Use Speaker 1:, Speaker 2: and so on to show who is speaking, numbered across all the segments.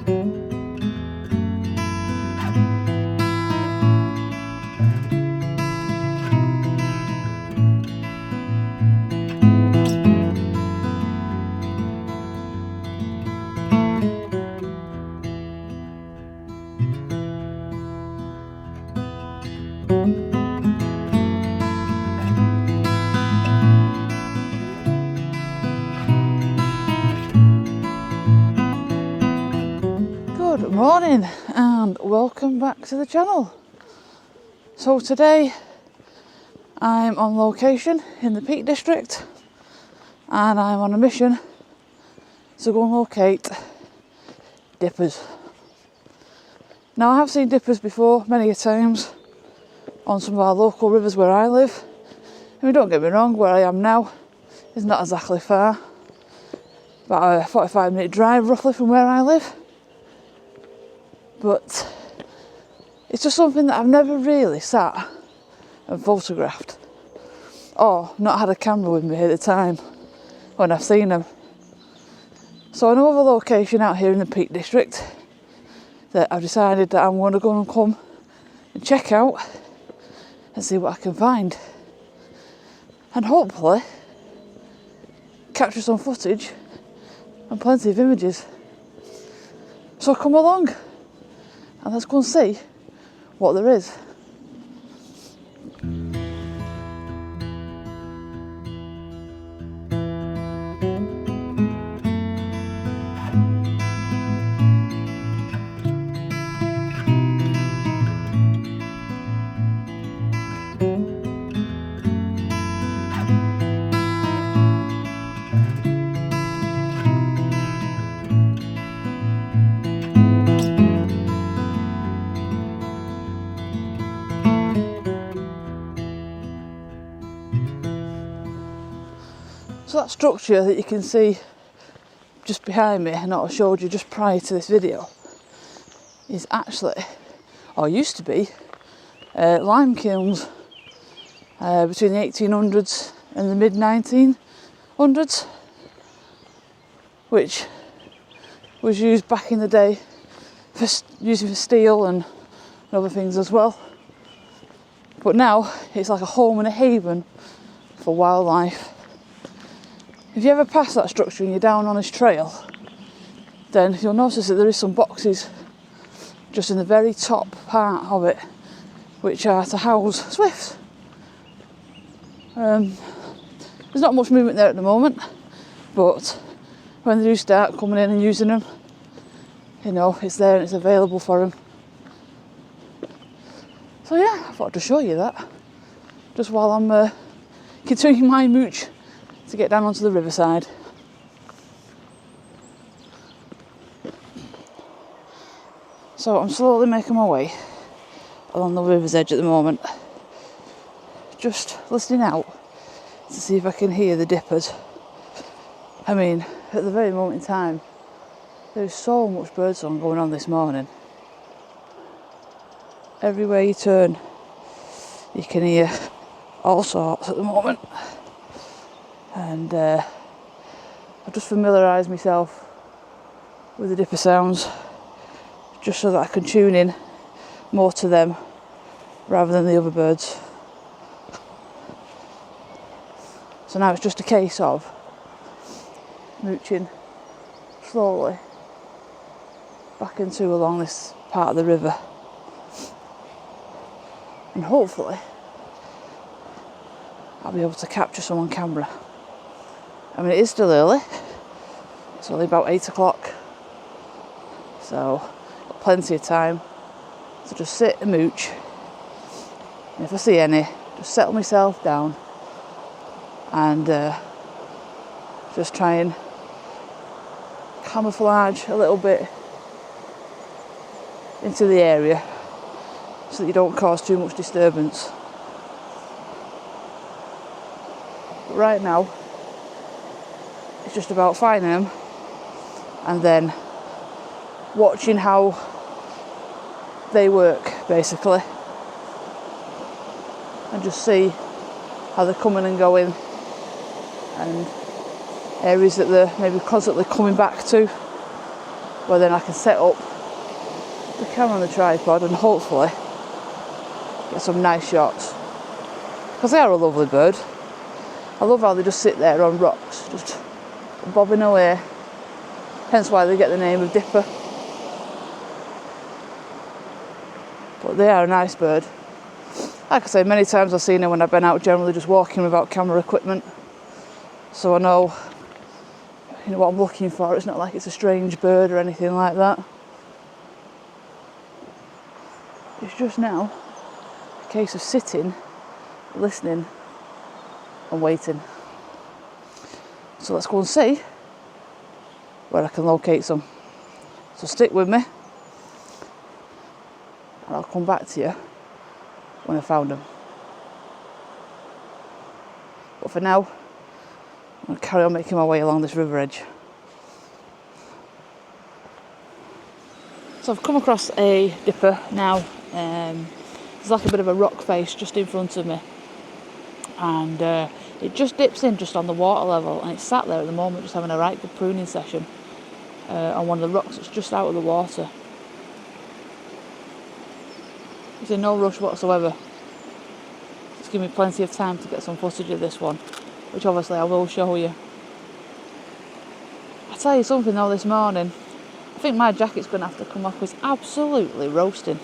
Speaker 1: Good morning and welcome back to the channel. So today I'm on location in the Peak District and I'm on a mission to go and locate dippers. Now I have seen dippers before many a times on some of our local rivers where I live. I mean, don't get me wrong, where I am now is not exactly far, about a 45-minute drive roughly from where I live. But it's just something that I've never really sat and photographed, or not had a camera with me at the time when I've seen them. So I know of a location out here in the Peak District that I've decided that I'm going to go and come and check out and see what I can find, and hopefully capture some footage and plenty of images. So come along and let's go and see what there is. So that structure that you can see just behind me, and I showed you just prior to this video, is actually, or used to be, lime kilns between the 1800s and the mid 1900s, which was used back in the day for using for steel and other things as well. But now it's like a home and a haven for wildlife. If you ever pass that structure and you're down on this trail, then you'll notice that there is some boxes just in the very top part of it, which are to house swifts. There's not much movement there at the moment, but when they do start coming in and using them, you know, it's there and it's available for them. So yeah, I thought I'd just show you that, just while I'm continuing my mooch to get down onto the riverside. So I'm slowly making my way along the river's edge at the moment, just listening out to see if I can hear the dippers. I mean, at the very moment in time, there's so much birdsong going on this morning. Everywhere you turn, you can hear all sorts at the moment. And I've just familiarised myself with the dipper sounds, just so that I can tune in more to them rather than the other birds. So now it's just a case of mooching slowly back into along this part of the river, and hopefully I'll be able to capture some on camera. I mean, it is still early, it's only about 8 o'clock, so got plenty of time to just sit and mooch, and if I see any, just settle myself down and just try and camouflage a little bit into the area so that you don't cause too much disturbance. But right now it's just about finding them and then watching how they work, basically, and just see how they're coming and going, and areas that they're maybe constantly coming back to, where then I can set up the camera on the tripod and hopefully get some nice shots. Because they are a lovely bird. I love how they just sit there on rocks, just bobbing away. Hence why they get the name of dipper. But they are a nice bird. Like I say, many times I've seen them when I've been out generally just walking without camera equipment. So I know, what I'm looking for. It's not like it's a strange bird or anything like that. It's just now a case of sitting, listening and waiting. So let's go and see where I can locate some. So stick with me and I'll come back to you when I found them. But for now, I'm going to carry on making my way along this river edge. So I've come across a dipper now. There's like a bit of a rock face just in front of me. And it just dips in just on the water level, and it's sat there at the moment just having a right good pruning session on one of the rocks that's just out of the water. It's in no rush whatsoever. It's given me plenty of time to get some footage of this one, which obviously I will show you. I tell you something though, this morning, I think my jacket's going to have to come off. It's absolutely roasting.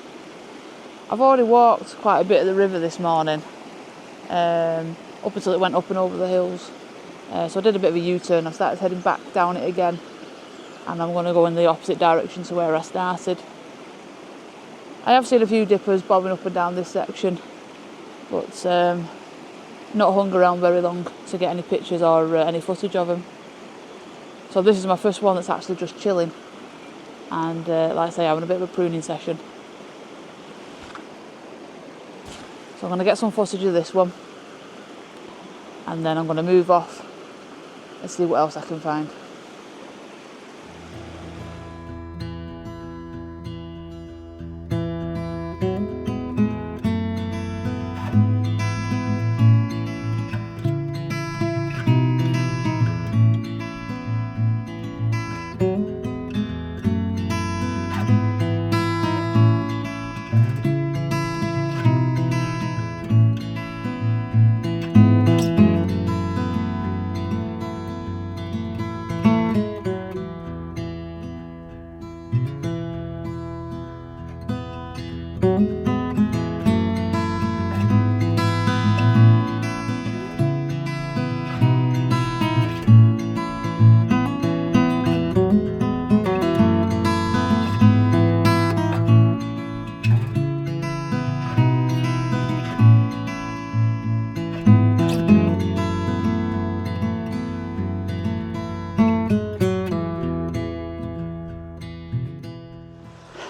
Speaker 1: I've already walked quite a bit of the river this morning, up until it went up and over the hills. So I did a bit of a U-turn. I started heading back down it again, and I'm going to go in the opposite direction to where I started. I have seen a few dippers bobbing up and down this section, but not hung around very long to get any pictures or any footage of them. So this is my first one that's actually just chilling, and like I say, having a bit of a pruning session. So I'm going to get some footage of this one, and then I'm going to move off and see what else I can find.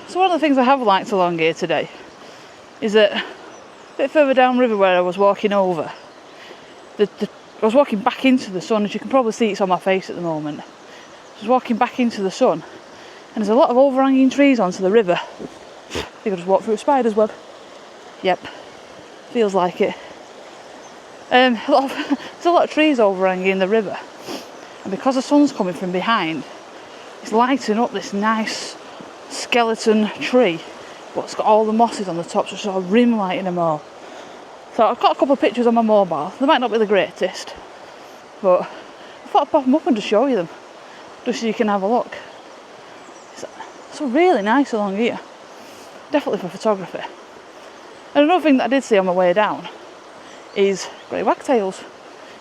Speaker 1: So one of the things I have liked along here today is that a bit further downriver where I was walking over, I was walking back into the sun. As you can probably see, it's on my face at the moment. I was walking back into the sun, and there's a lot of overhanging trees onto the river. I think I just walked through a spider's web. Yep, feels like it. There's a lot of trees overhanging the river, and because the sun's coming from behind, it's lighting up this nice skeleton tree, but it's got all the mosses on the top, so it's sort of rim lighting them all. So I've got a couple of pictures on my mobile. They might not be the greatest, but I thought I'd pop them up and just show you them, just so you can have a look. It's really nice along here, definitely for photography. And another thing that I did see on my way down is grey wagtails.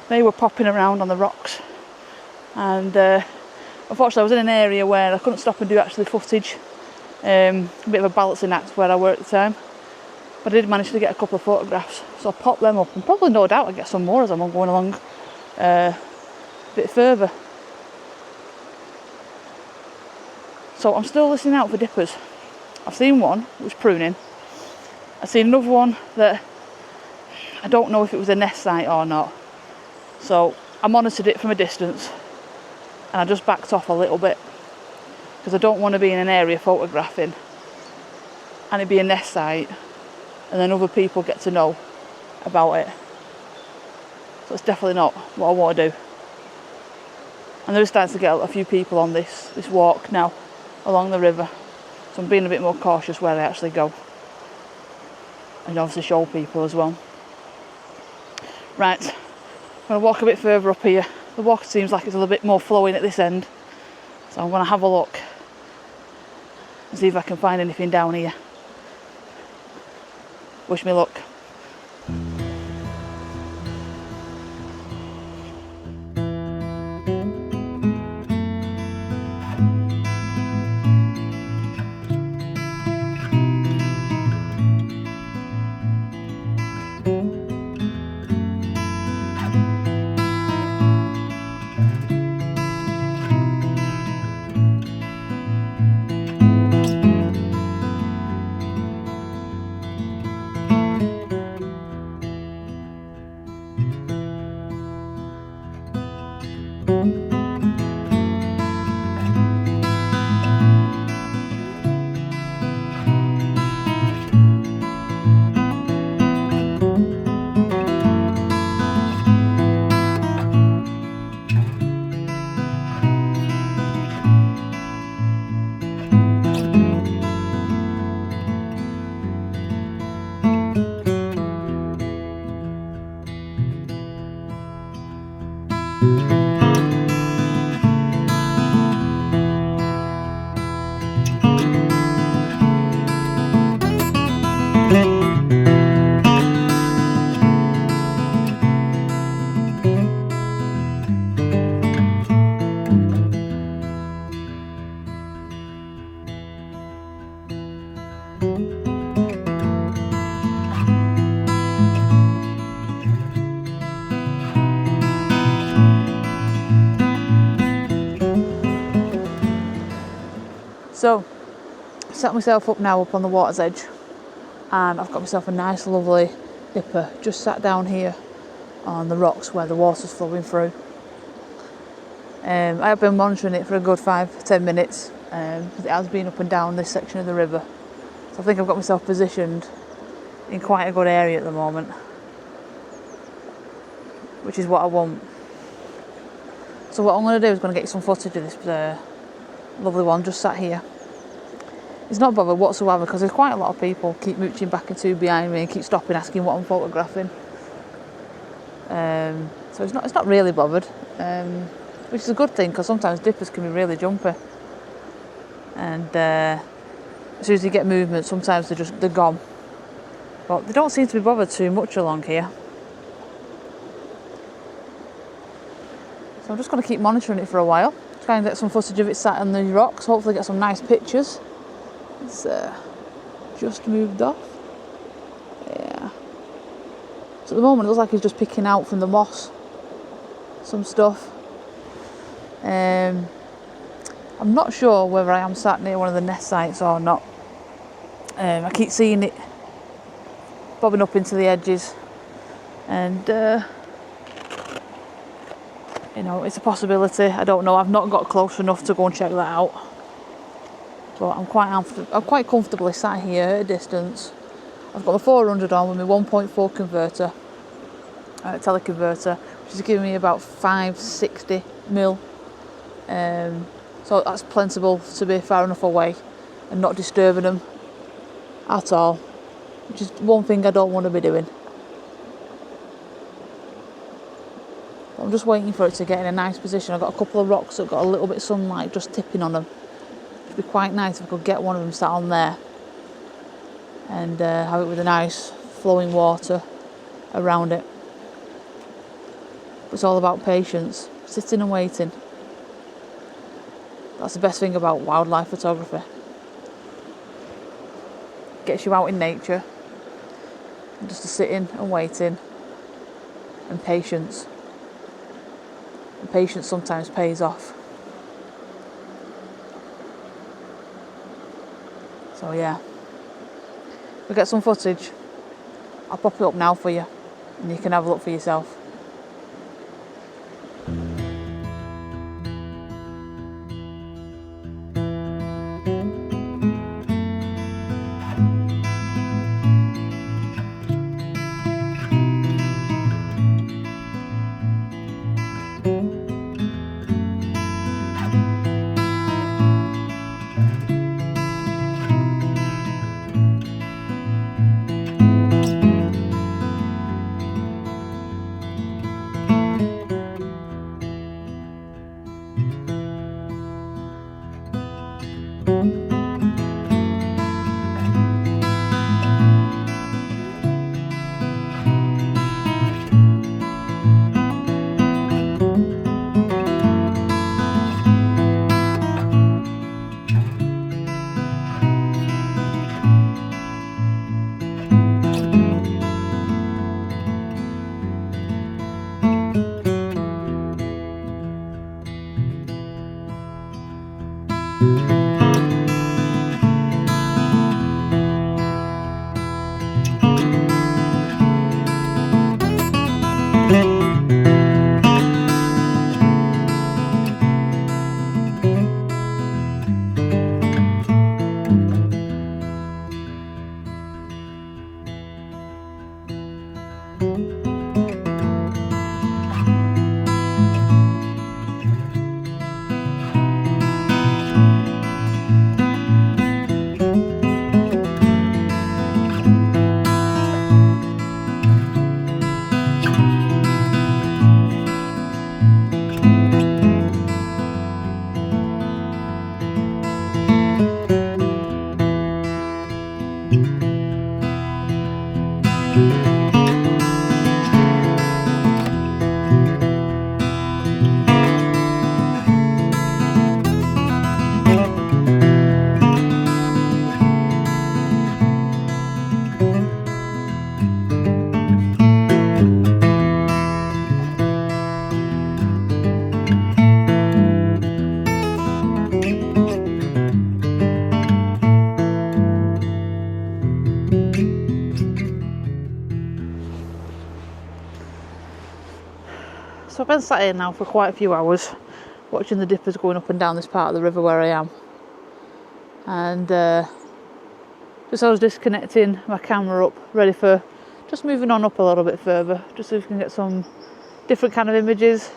Speaker 1: They were popping around on the rocks, and unfortunately I was in an area where I couldn't stop and do actually footage. A bit of a balancing act where I were at the time, but I did manage to get a couple of photographs, so I'll pop them up, and probably no doubt I'll get some more as I'm going along a bit further. So I'm still listening out for dippers. I've seen one that was pruning. I've seen another one that I don't know if it was a nest site or not, so I monitored it from a distance and I just backed off a little bit, because I don't want to be in an area photographing and it be a nest site and then other people get to know about it. So it's definitely not what I want to do. And there is starting to get a few people on this walk now along the river. So I'm being a bit more cautious where I actually go. And obviously show people as well. Right, I'm going to walk a bit further up here. The water seems like it's a little bit more flowing at this end. So I'm going to have a look and see if I can find anything down here. Wish me luck. So, set myself up now up on the water's edge, and I've got myself a nice lovely dipper just sat down here on the rocks where the water's flowing through. I have been monitoring it for a good 5-10 minutes because it has been up and down this section of the river. So I think I've got myself positioned in quite a good area at the moment, which is what I want. So what I'm going to do is going to get some footage of this lovely one just sat here. It's not bothered whatsoever because there's quite a lot of people keep mooching back and to behind me and keep stopping asking what I'm photographing. So it's not really bothered, which is a good thing because sometimes dippers can be really jumpy. And as soon as you get movement, sometimes they're gone. But they don't seem to be bothered too much along here. So I'm just going to keep monitoring it for a while. Try and get some footage of it sat on the rocks, hopefully get some nice pictures. It's just moved off. Yeah. So at the moment it looks like he's just picking out from the moss some stuff. I'm not sure whether I am sat near one of the nest sites or not. I keep seeing it bobbing up into the edges, and you know, it's a possibility. I don't know. I've not got close enough to go and check that out. But I'm quite comfortably sat here at a distance. I've got my 400 on with my 1.4 converter, teleconverter, which is giving me about 560 mil. So that's plentiful to be far enough away and not disturbing them at all, which is one thing I don't want to be doing. I'm just waiting for it to get in a nice position. I've got a couple of rocks that have got a little bit of sunlight just tipping on them. It'd be quite nice if I could get one of them sat on there and have it with a nice flowing water around it. It's all about patience, sitting and waiting. That's the best thing about wildlife photography. Gets you out in nature, and just sitting and waiting, and patience. And patience sometimes pays off. So yeah, we'll get some footage. I'll pop it up now for you, and you can have a look for yourself. been sat here now for quite a few hours watching the dippers going up and down this part of the river where I am, and just I was disconnecting my camera up, ready for just moving on up a little bit further, just so we can get some different kind of images.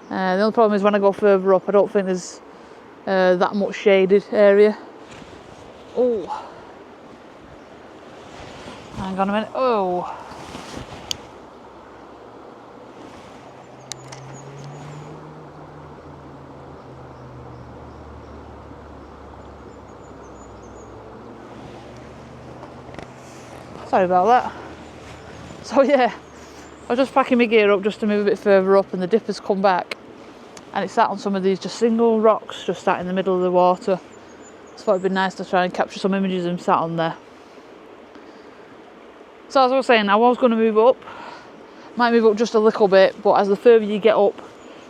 Speaker 1: The only problem is when I go further up, I don't think there's that much shaded area. Oh, hang on a minute. Oh, sorry about that. So yeah, I was just packing my gear up just to move a bit further up, and the dipper's come back and it's sat on some of these just single rocks just sat in the middle of the water. So I thought it'd be nice to try and capture some images of them sat on there. So as I was saying, I was going to move up, might move up just a little bit, but as the further you get up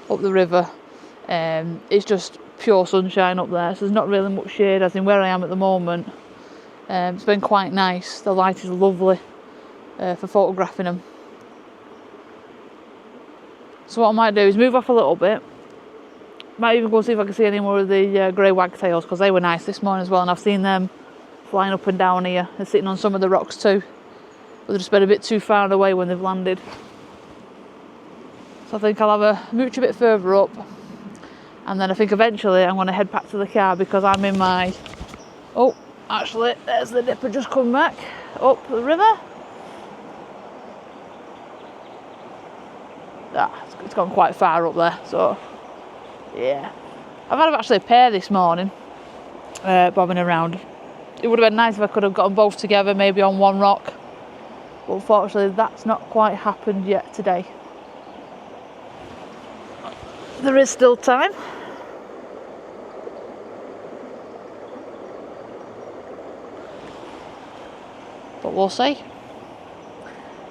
Speaker 1: the river, it's just pure sunshine up there, so there's not really much shade, as in where I am at the moment. It's been quite nice, the light is lovely for photographing them. So what I might do is move off a little bit, might even go and see if I can see any more of the grey wagtails, because they were nice this morning as well, and I've seen them flying up and down here and sitting on some of the rocks too, but they've just been a bit too far away when they've landed. So I think I'll have a mooch a bit further up, and then I think eventually I'm going to head back to the car, because I'm in my... Oh, actually, there's the dipper just come back up the river. It's gone quite far up there, so yeah. I've had actually a pair this morning bobbing around. It would have been nice if I could have got them both together, maybe on one rock, but unfortunately that's not quite happened yet today. There is still time. But we'll see.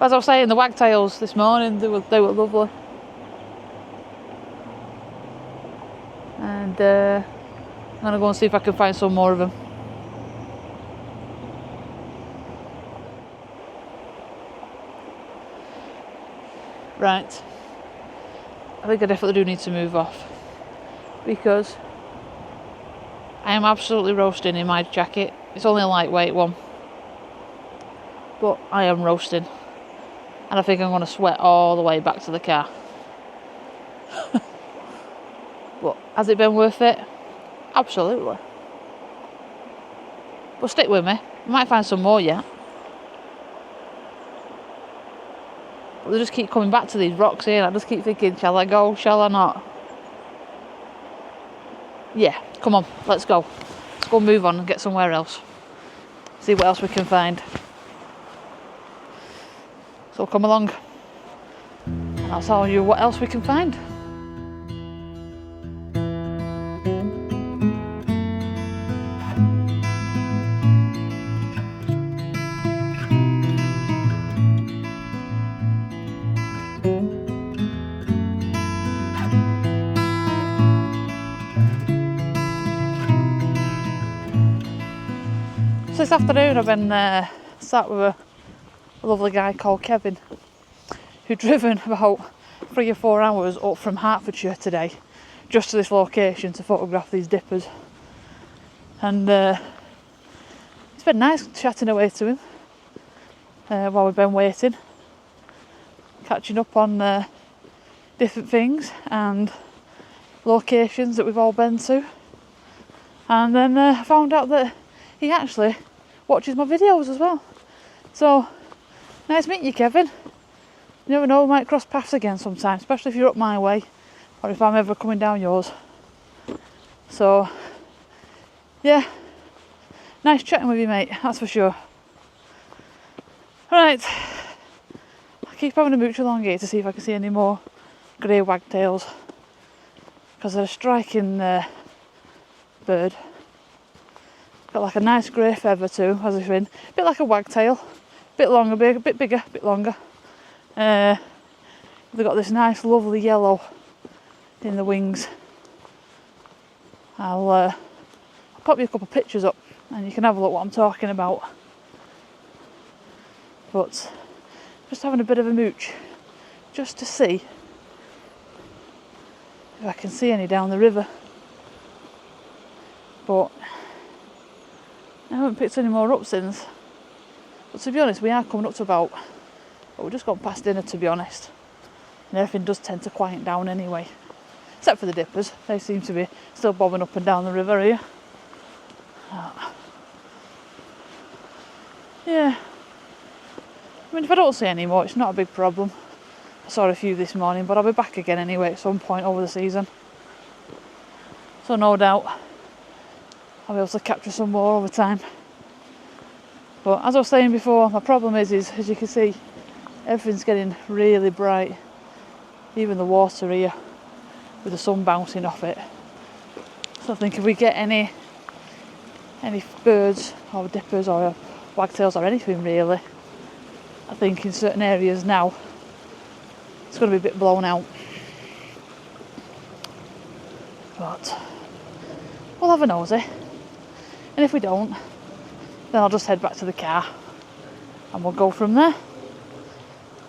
Speaker 1: As I was saying, the wagtails this morning, they were lovely. And I'm going to go and see if I can find some more of them. Right. I think I definitely do need to move off, because I am absolutely roasting in my jacket. It's only a lightweight one, but I am roasting. And I think I'm going to sweat all the way back to the car. But has it been worth it? Absolutely. But stick with me. I might find some more yet. But they just keep coming back to these rocks here. I just keep thinking, shall I go? Shall I not? Yeah, come on, let's go. Let's go and move on and get somewhere else. See what else we can find. So come along and I'll tell you what else we can find. So this afternoon I've been sat with a lovely guy called Kevin, who'd driven about 3 or 4 hours up from Hertfordshire today just to this location to photograph these dippers. And it's been nice chatting away to him while we've been waiting, catching up on different things and locations that we've all been to. And then I found out that he actually watches my videos as well. So nice meeting you, Kevin. You never know, we might cross paths again sometime, especially if you're up my way or if I'm ever coming down yours. So yeah, nice chatting with you, mate, that's for sure. Right, I'll keep having a mooch along here to see if I can see any more grey wagtails, because they're a striking bird. Got like a nice grey feather too, as if in a bit like a wagtail. Bit longer, a bit bigger, a bit longer. They've got this nice lovely yellow in the wings. I'll pop you a couple of pictures up and you can have a look what I'm talking about. But just having a bit of a mooch just to see if I can see any down the river. But I haven't picked any more up since. But to be honest, we are coming up to about, but we've just gone past dinner, to be honest. And everything does tend to quiet down anyway. Except for the dippers. They seem to be still bobbing up and down the river here. Yeah. I mean, if I don't see any more, it's not a big problem. I saw a few this morning, but I'll be back again anyway at some point over the season. So no doubt I'll be able to capture some more over time. But as I was saying before, my problem is as you can see, everything's getting really bright. Even the water here, with the sun bouncing off it. So I think if we get any birds or dippers or wagtails or anything really, I think in certain areas now it's going to be a bit blown out. But we'll have a nosy. And if we don't, then I'll just head back to the car and we'll go from there.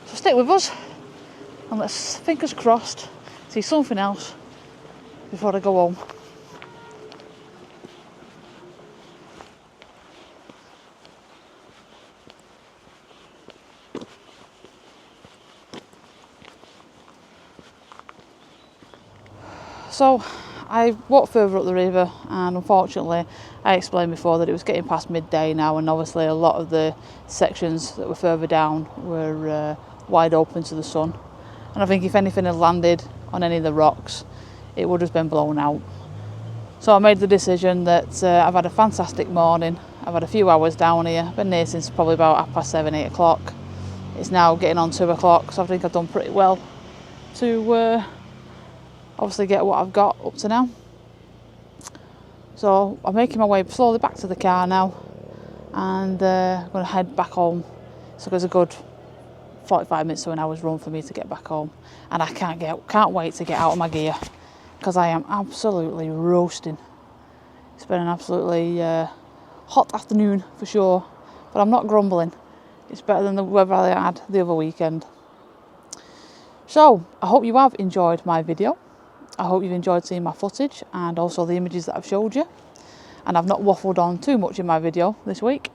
Speaker 1: So stick with us and let's, fingers crossed, see something else before I go home. So I walked further up the river, and unfortunately I explained before that it was getting past midday now, and obviously a lot of the sections that were further down were wide open to the sun, and I think if anything had landed on any of the rocks it would have been blown out. So I made the decision that I've had a fantastic morning. I've had a few hours down here, been here since probably about 7:30, 8 o'clock. It's now getting on 2 o'clock, so I think I've done pretty well to obviously get what I've got up to now. So I'm making my way slowly back to the car now, and I'm going to head back home. So there's a good 45 minutes to an hour's run for me to get back home, and I can't wait to get out of my gear because I am absolutely roasting. It's been an absolutely hot afternoon for sure, but I'm not grumbling. It's better than the weather I had the other weekend. So I hope you have enjoyed my video. I hope you've enjoyed seeing my footage and also the images that I've showed you. And I've not waffled on too much in my video this week.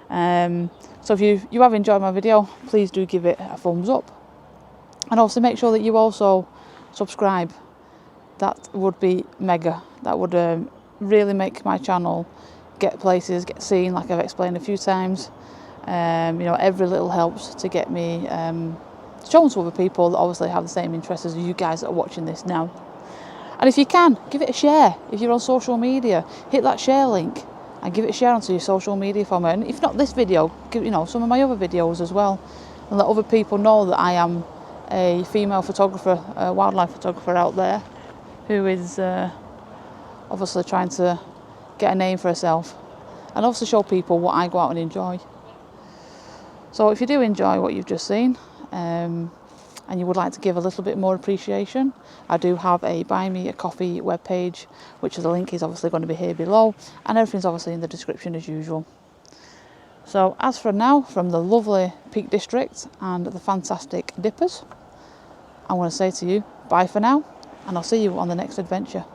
Speaker 1: So if you have enjoyed my video, please do give it a thumbs up. And also make sure that you also subscribe. That would be mega. That would really make my channel get places, get seen, like I've explained a few times. You know, every little helps to get me shown to other people that obviously have the same interests as you guys that are watching this now. And if you can, give it a share. If you're on social media, hit that share link and give it a share onto your social media for me. And if not this video, give, you know, some of my other videos as well, and let other people know that I am a female photographer, a wildlife photographer out there who is obviously trying to get a name for herself, and also show people what I go out and enjoy. So if you do enjoy what you've just seen, and you would like to give a little bit more appreciation, I do have a Buy Me a Coffee webpage, which the link is obviously going to be here below, and everything's obviously in the description as usual. So as for now, from the lovely Peak District and the fantastic dippers, I'm going to say to you, bye for now, and I'll see you on the next adventure.